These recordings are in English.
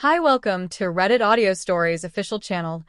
Hi, welcome to Reddit Audio Stories official channel.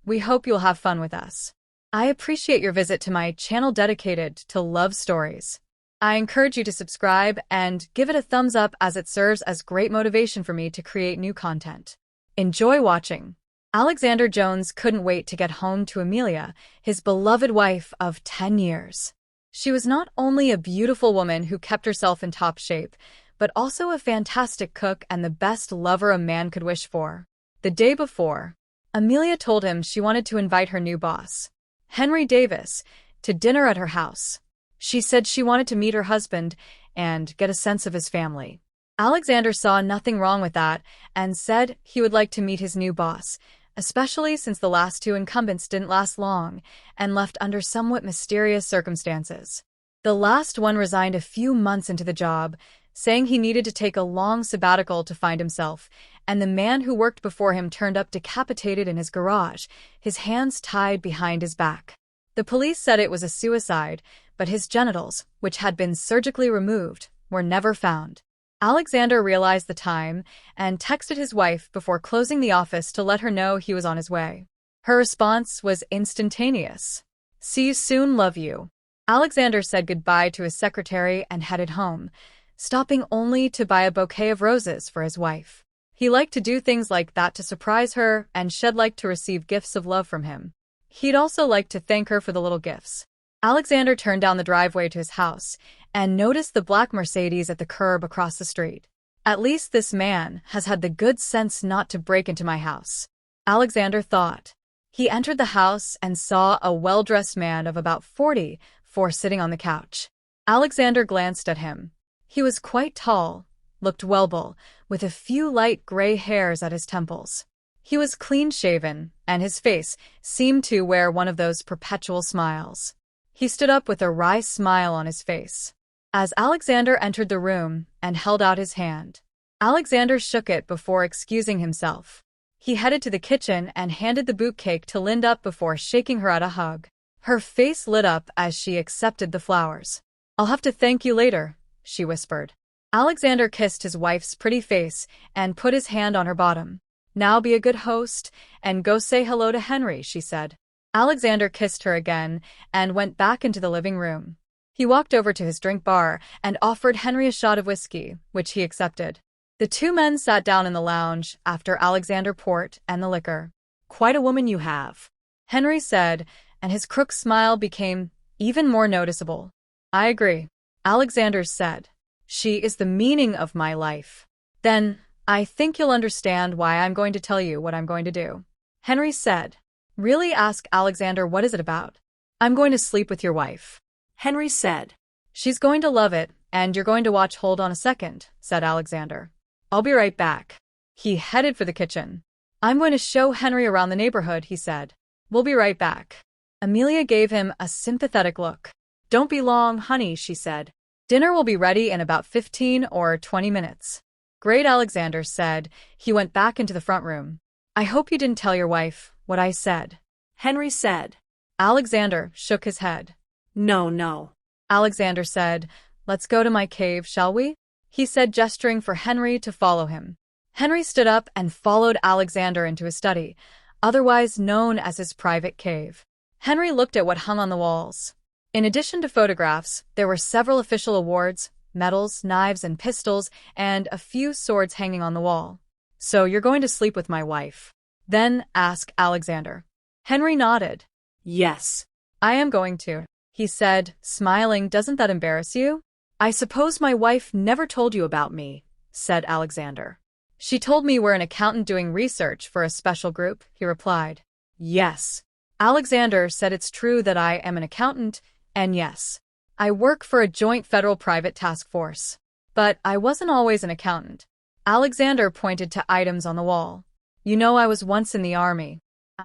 We hope you'll have fun with us. I appreciate your visit to my channel dedicated to love stories. I encourage you to subscribe and give it a thumbs up as it serves as great motivation for me to create new content. Enjoy watching. Alexander Jones couldn't wait to get home to Amelia, his beloved wife of 10 years. She was not only a beautiful woman who kept herself in top shape, but also a fantastic cook and the best lover a man could wish for. The day before, Amelia told him she wanted to invite her new boss, Henry Davis, to dinner at her house. She said she wanted to meet her husband and get a sense of his family. Alexander saw nothing wrong with that and said he would like to meet his new boss, especially since the last two incumbents didn't last long and left under somewhat mysterious circumstances. The last one resigned a few months into the job, saying he needed to take a long sabbatical to find himself, and the man who worked before him turned up decapitated in his garage, his hands tied behind his back. The police said it was a suicide, but his genitals, which had been surgically removed, were never found. Alexander realized the time and texted his wife before closing the office to let her know he was on his way. Her response was instantaneous. "See you soon, love you." Alexander said goodbye to his secretary and headed home, stopping only to buy a bouquet of roses for his wife. He liked to do things like that to surprise her, and she'd like to receive gifts of love from him. He'd also like to thank her for the little gifts. Alexander turned down the driveway to his house and noticed the black Mercedes at the curb across the street. "At least this man has had the good sense not to break into my house," Alexander thought. He entered the house and saw a well-dressed man of about 44 sitting on the couch. Alexander glanced at him. He was quite tall, looked well-built, with a few light gray hairs at his temples. He was clean-shaven, and his face seemed to wear one of those perpetual smiles. He stood up with a wry smile on his face. As Alexander entered the room and held out his hand, Alexander shook it before excusing himself. He headed to the kitchen and handed the bouquet to Linda before shaking her out a hug. Her face lit up as she accepted the flowers. "I'll have to thank you later," she whispered. Alexander kissed his wife's pretty face and put his hand on her bottom. "Now be a good host and go say hello to Henry," she said. Alexander kissed her again and went back into the living room. He walked over to his drink bar and offered Henry a shot of whiskey, which he accepted. The two men sat down in the lounge after Alexander poured and the liquor. "Quite a woman you have," Henry said, and his crook smile became even more noticeable. "I agree," Alexander said. "She is the meaning of my life." "Then, I think you'll understand why I'm going to tell you what I'm going to do," Henry said. "Really?" asked Alexander. "What is it about?" "I'm going to sleep with your wife," Henry said. "She's going to love it, and you're going to watch." "Hold on a second," said Alexander. "I'll be right back." He headed for the kitchen. "I'm going to show Henry around the neighborhood," he said. "We'll be right back." Amelia gave him a sympathetic look. "Don't be long, honey," she said. "Dinner will be ready in about 15 or 20 minutes. "Great," Alexander said. He went back into the front room. "I hope you didn't tell your wife what I said," Henry said. Alexander shook his head. No. Alexander said. "Let's go to my cave, shall we?" he said, gesturing for Henry to follow him. Henry stood up and followed Alexander into his study, otherwise known as his private cave. Henry looked at what hung on the walls. In addition to photographs, there were several official awards, medals, knives, and pistols, and a few swords hanging on the wall. "So you're going to sleep with my wife?" then asked Alexander. Henry nodded. "Yes, I am going to," he said, smiling. "Doesn't that embarrass you?" "I suppose my wife never told you about me," said Alexander. "She told me we're an accountant doing research for a special group," he replied. "Yes," Alexander said. "It's true that I am an accountant, and yes, I work for a joint federal private task force. But I wasn't always an accountant." Alexander pointed to items on the wall. "You know, I was once in the army.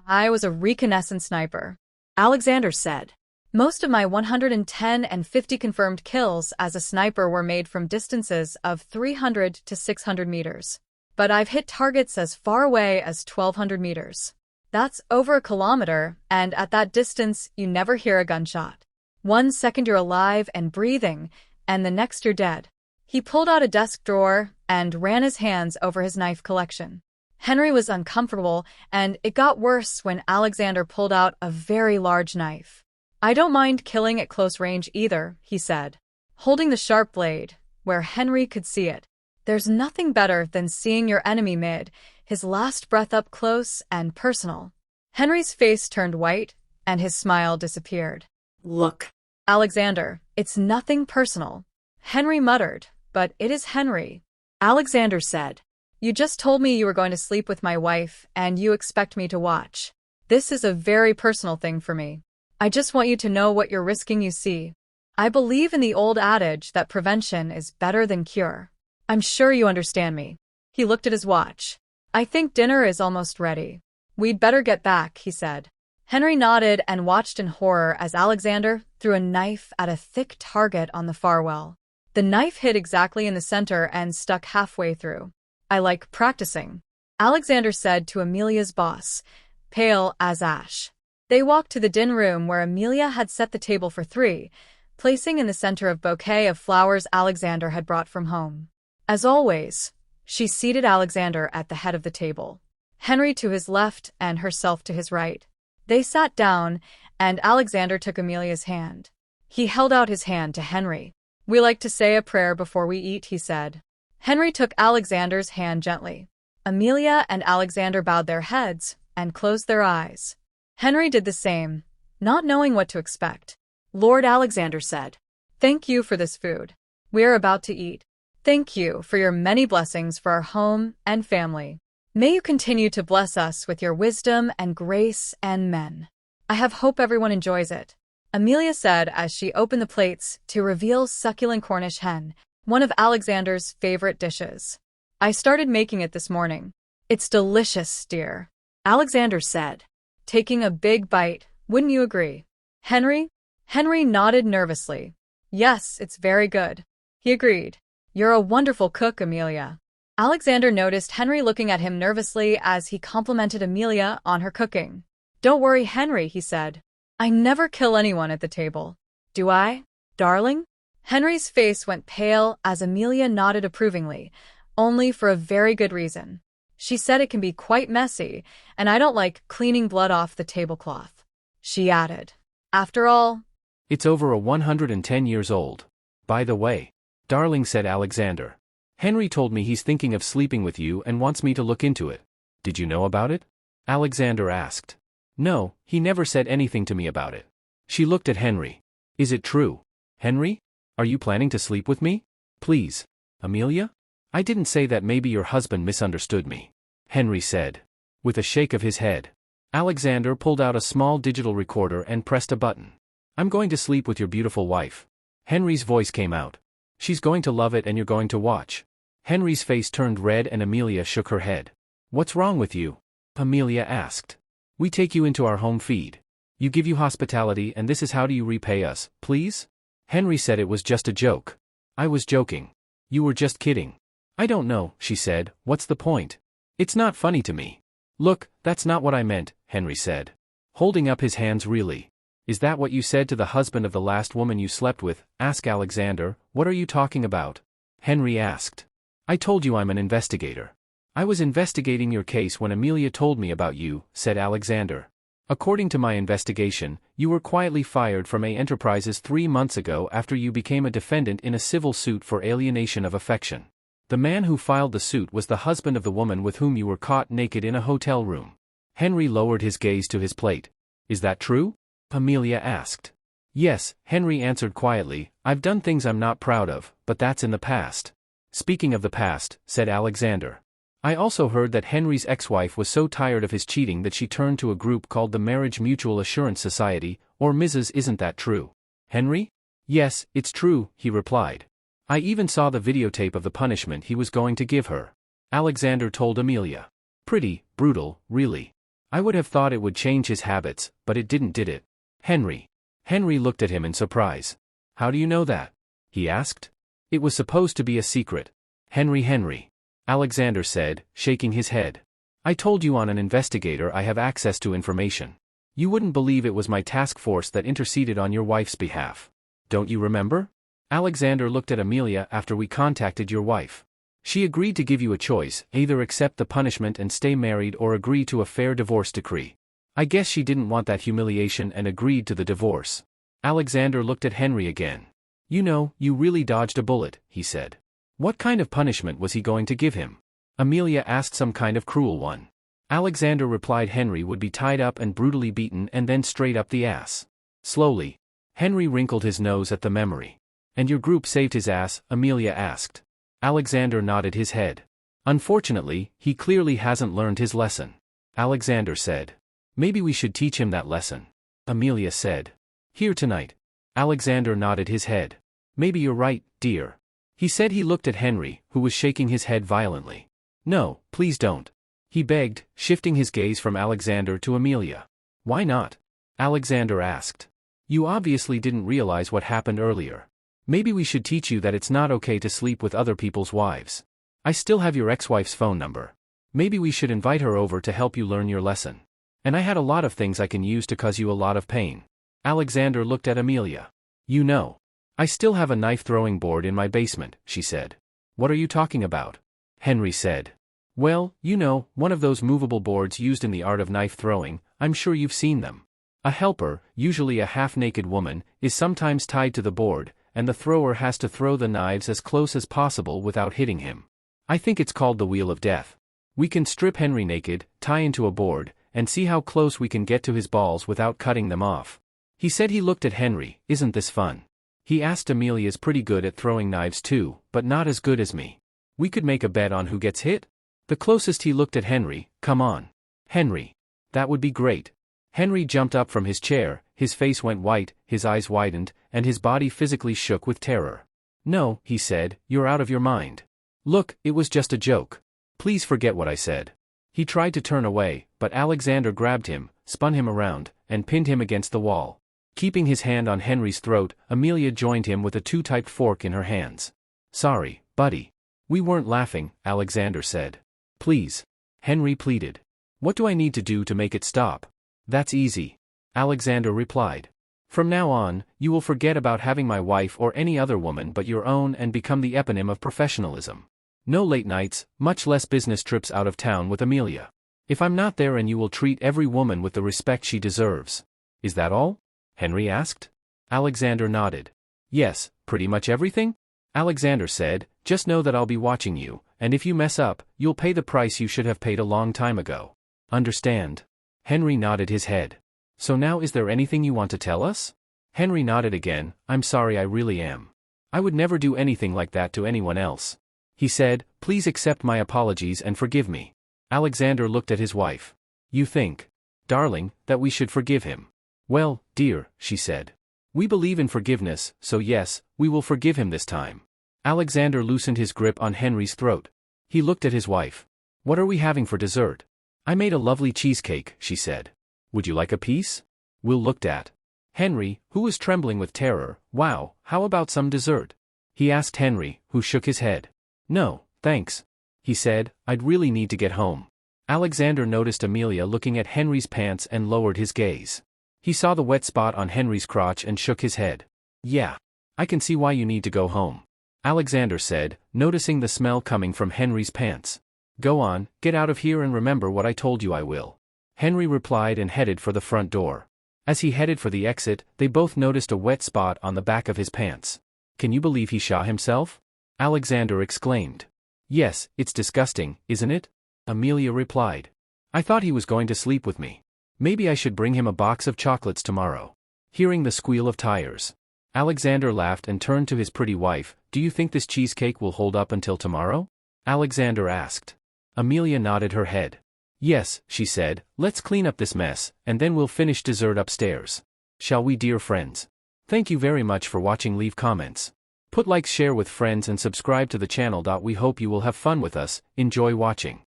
I was a reconnaissance sniper," Alexander said. "Most of my 110 and 50 confirmed kills as a sniper were made from distances of 300 to 600 meters. But I've hit targets as far away as 1,200 meters. That's over a kilometer, and at that distance you never hear a gunshot. 1 second you're alive and breathing, and the next you're dead." He pulled out a desk drawer and ran his hands over his knife collection. Henry was uncomfortable, and it got worse when Alexander pulled out a very large knife. I don't mind killing at close range either, he said, holding the sharp blade, where Henry could see it. There's nothing better than seeing your enemy mid, his last breath up close and personal. Henry's face turned white, and his smile disappeared. Look, Alexander, it's nothing personal. Henry muttered, but it is Henry. Alexander said. You just told me you were going to sleep with my wife, and you expect me to watch. This is a very personal thing for me. I just want you to know what you're risking, you see. I believe in the old adage that prevention is better than cure. I'm sure you understand me. He looked at his watch. I think dinner is almost ready. We'd better get back, he said. Henry nodded and watched in horror as Alexander threw a knife at a thick target on the far wall. The knife hit exactly in the center and stuck halfway through. I like practicing, Alexander said to Amelia's boss, pale as ash. They walked to the din room where Amelia had set the table for three, placing in the center a bouquet of flowers Alexander had brought from home. As always, she seated Alexander at the head of the table, Henry to his left and herself to his right. They sat down, and Alexander took Amelia's hand. He held out his hand to Henry. We like to say a prayer before we eat, he said. Henry took Alexander's hand gently. Amelia and Alexander bowed their heads and closed their eyes. Henry did the same, not knowing what to expect. Lord Alexander said, Thank you for this food. We are about to eat. Thank you for your many blessings for our home and family. May you continue to bless us with your wisdom and grace and men. I have hope everyone enjoys it, Amelia said as she opened the plates to reveal succulent Cornish hen, one of Alexander's favorite dishes. I started making it this morning. It's delicious, dear, Alexander said, taking a big bite. Wouldn't you agree, Henry? Henry nodded nervously. Yes, it's very good, he agreed. You're a wonderful cook, Amelia. Alexander noticed Henry looking at him nervously as he complimented Amelia on her cooking. Don't worry, Henry, he said. I never kill anyone at the table. Do I, darling? Henry's face went pale as Amelia nodded approvingly, only for a very good reason. She said it can be quite messy, and I don't like cleaning blood off the tablecloth. She added, After all, it's over 110 years old. By the way, darling, said Alexander. Henry told me he's thinking of sleeping with you and wants me to look into it. Did you know about it? Alexander asked. No, he never said anything to me about it. She looked at Henry. Is it true? Henry? Are you planning to sleep with me? Please, Amelia? I didn't say that. Maybe your husband misunderstood me, Henry said. With a shake of his head, Alexander pulled out a small digital recorder and pressed a button. I'm going to sleep with your beautiful wife. Henry's voice came out. She's going to love it and you're going to watch. Henry's face turned red and Amelia shook her head. What's wrong with you? Amelia asked. We take you into our home feed. You give you hospitality and this is how do you repay us, please? Henry said it was just a joke. I was joking. You were just kidding. I don't know, she said, what's the point? It's not funny to me. Look, that's not what I meant, Henry said, holding up his hands. Really? Is that what you said to the husband of the last woman you slept with? Asked Alexander. What are you talking about? Henry asked. I told you I'm an investigator. I was investigating your case when Amelia told me about you, said Alexander. According to my investigation, you were quietly fired from A Enterprises 3 months ago after you became a defendant in a civil suit for alienation of affection. The man who filed the suit was the husband of the woman with whom you were caught naked in a hotel room. Henry lowered his gaze to his plate. Is that true? Amelia asked. Yes, Henry answered quietly. I've done things I'm not proud of, but that's in the past. Speaking of the past, said Alexander. I also heard that Henry's ex-wife was so tired of his cheating that she turned to a group called the Marriage Mutual Assurance Society, or Mrs. Isn't that true? Henry? Yes, it's true, he replied. I even saw the videotape of the punishment he was going to give her. Alexander told Amelia. Pretty brutal, really. I would have thought it would change his habits, but it didn't, did it? Henry. Henry looked at him in surprise. How do you know that? He asked. It was supposed to be a secret. Henry. Alexander said, shaking his head. I told you on an investigator I have access to information. You wouldn't believe it was my task force that interceded on your wife's behalf. Don't you remember? Alexander looked at Amelia. After we contacted your wife. She agreed to give you a choice, either accept the punishment and stay married or agree to a fair divorce decree. I guess she didn't want that humiliation and agreed to the divorce. Alexander looked at Henry again. You know, you really dodged a bullet, he said. What kind of punishment was he going to give him? Amelia asked. Some kind of cruel one. Alexander replied Henry would be tied up and brutally beaten and then straight up the ass. Slowly. Henry wrinkled his nose at the memory. And your group saved his ass? Amelia asked. Alexander nodded his head. Unfortunately, he clearly hasn't learned his lesson. Alexander said. Maybe we should teach him that lesson. Amelia said. Here tonight. Alexander nodded his head. Maybe you're right, dear. He said. He looked at Henry, who was shaking his head violently. No, please don't. He begged, shifting his gaze from Alexander to Amelia. Why not? Alexander asked. You obviously didn't realize what happened earlier. Maybe we should teach you that it's not okay to sleep with other people's wives. I still have your ex-wife's phone number. Maybe we should invite her over to help you learn your lesson. And I had a lot of things I can use to cause you a lot of pain. Alexander looked at Amelia. You know. I still have a knife-throwing board in my basement, she said. What are you talking about? Henry said. Well, you know, one of those movable boards used in the art of knife throwing. I'm sure you've seen them. A helper, usually a half-naked woman, is sometimes tied to the board, and the thrower has to throw the knives as close as possible without hitting him. I think it's called the Wheel of Death. We can strip Henry naked, tie into a board, and see how close we can get to his balls without cutting them off. He said. He looked at Henry. Isn't this fun? He asked. Amelia's pretty good at throwing knives too, but not as good as me. We could make a bet on who gets hit? The closest. He looked at Henry. Come on. Henry. That would be great. Henry jumped up from his chair, his face went white, his eyes widened, and his body physically shook with terror. No, he said, you're out of your mind. Look, it was just a joke. Please forget what I said. He tried to turn away, but Alexander grabbed him, spun him around, and pinned him against the wall. Keeping his hand on Henry's throat, Amelia joined him with a two-typed fork in her hands. Sorry, buddy. We weren't laughing, Alexander said. Please. Henry pleaded. What do I need to do to make it stop? That's easy. Alexander replied. From now on, you will forget about having my wife or any other woman but your own and become the eponym of professionalism. No late nights, much less business trips out of town with Amelia. If I'm not there, and you will treat every woman with the respect she deserves. Is that all? Henry asked. Alexander nodded. Yes, pretty much everything? Alexander said, just know that I'll be watching you, and if you mess up, you'll pay the price you should have paid a long time ago. Understand? Henry nodded his head. So now, is there anything you want to tell us? Henry nodded again. I'm sorry, I really am. I would never do anything like that to anyone else. He said, please accept my apologies and forgive me. Alexander looked at his wife. You think, darling, that we should forgive him? Well, dear, she said. We believe in forgiveness, so yes, we will forgive him this time. Alexander loosened his grip on Henry's throat. He looked at his wife. What are we having for dessert? I made a lovely cheesecake, she said. Would you like a piece? Will looked at Henry, who was trembling with terror. Wow, how about some dessert? He asked Henry, who shook his head. No, thanks. He said, I'd really need to get home. Alexander noticed Amelia looking at Henry's pants and lowered his gaze. He saw the wet spot on Henry's crotch and shook his head. Yeah. I can see why you need to go home. Alexander said, noticing the smell coming from Henry's pants. Go on, get out of here and remember what I told you I will. Henry replied and headed for the front door. As he headed for the exit, they both noticed a wet spot on the back of his pants. Can you believe he shot himself? Alexander exclaimed. Yes, it's disgusting, isn't it? Amelia replied. I thought he was going to sleep with me. Maybe I should bring him a box of chocolates tomorrow. Hearing the squeal of tires, Alexander laughed and turned to his pretty wife. Do you think this cheesecake will hold up until tomorrow? Alexander asked. Amelia nodded her head. Yes, she said, let's clean up this mess, and then we'll finish dessert upstairs. Shall we, dear friends? Thank you very much for watching. Leave comments. Put likes, share with friends, and subscribe to the channel. We hope you will have fun with us. Enjoy watching.